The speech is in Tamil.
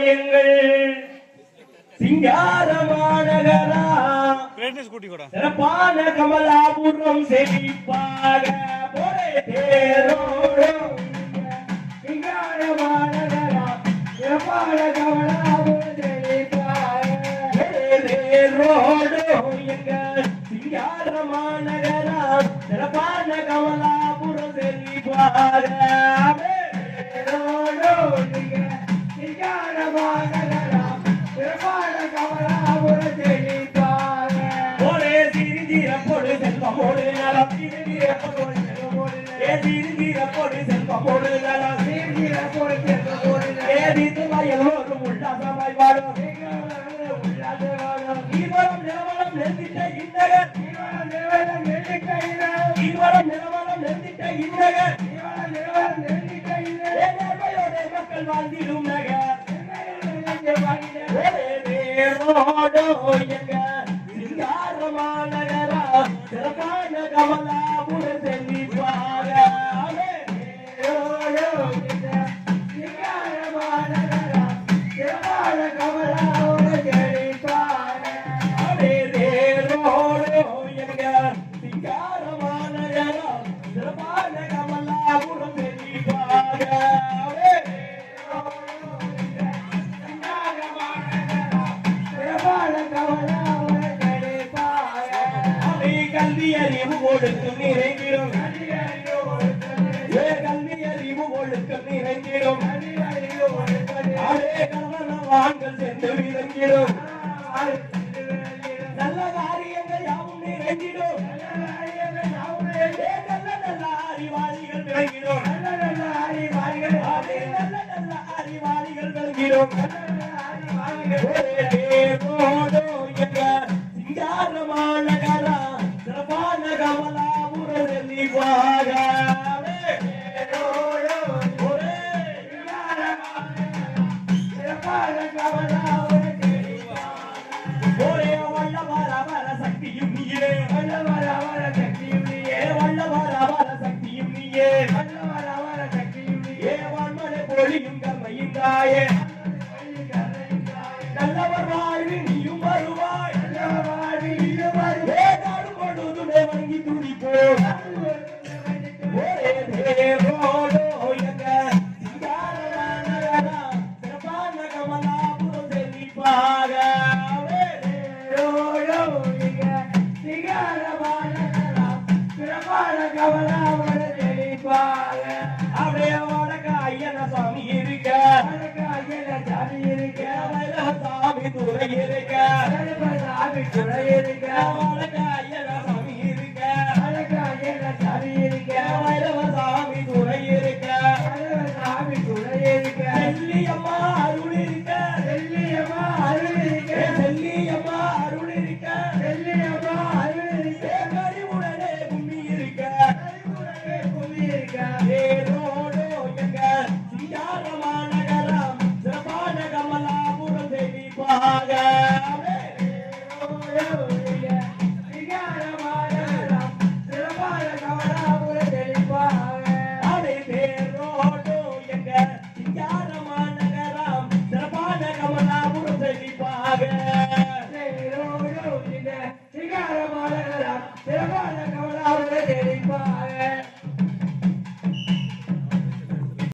எங்கள் சிங்காரமாநகரா சிறப்பான கமலாபுரம் செழிப்பாக போரே தேரோடும் சிங்காரமாநகரா சிறப்பான கமலாபுரம் செழிப்பாக தேரோடும் எங்கள் சிங்காரமாநகரா சிறப்பான கமலாபுரம் செழிப்பாக மக்கள் வாழ்ந்திடும் நகர் சிங்காரமாநகரா சிறப்பான கமலாபுர செழிப்பாக கல்வி அறிவு ஒழுக்கம் நிறைந்திடும் கல்வி அறிவு ஒழுக்கம் நிறைந்திடும் அதே கவனவான்கள் சென்று விளங்கிடும் நல்ல காரியங்கள் யாவும் நிறைந்திடும் நல்ல அறிவாளிகள் விளங்கிடும் நல்ல அறிவாளிகள் விளங்கிடும் சிங்காரமாநகரா சிறப்பான கமலாபுர செழிப்பாக ஒரே வல்லவர வர சக்தியும் நீயே வல்லவர வர சக்தியும் நீயே வல்லவர வர சக்தியும் நீயே வல்லவர வர சக்தியும் நீயே வான்மலை பொழியும் கர்மையும் தாயே நல்லவர் வாழ்வி நீயும் வருவாய் நல்லவர் வாழ்வி நீயும் வருவாய் நாடும் பொழுதுமே வணங்கி துடிப்போம் ஒரே தேவோடோ எங்க சிங்காரமாநகரா சிறப்பான கமலாபுரம் செழிப்பாக சிங்காரமாநகரா சிறப்பான கமலாபுரம் செழிப்பாக அப்படியே வடக்க ஐயன சாமி இருக்க வடக்க ஐயன சாமி இருக்க சாமி துறை இருக்க சாமி துறை இருக்க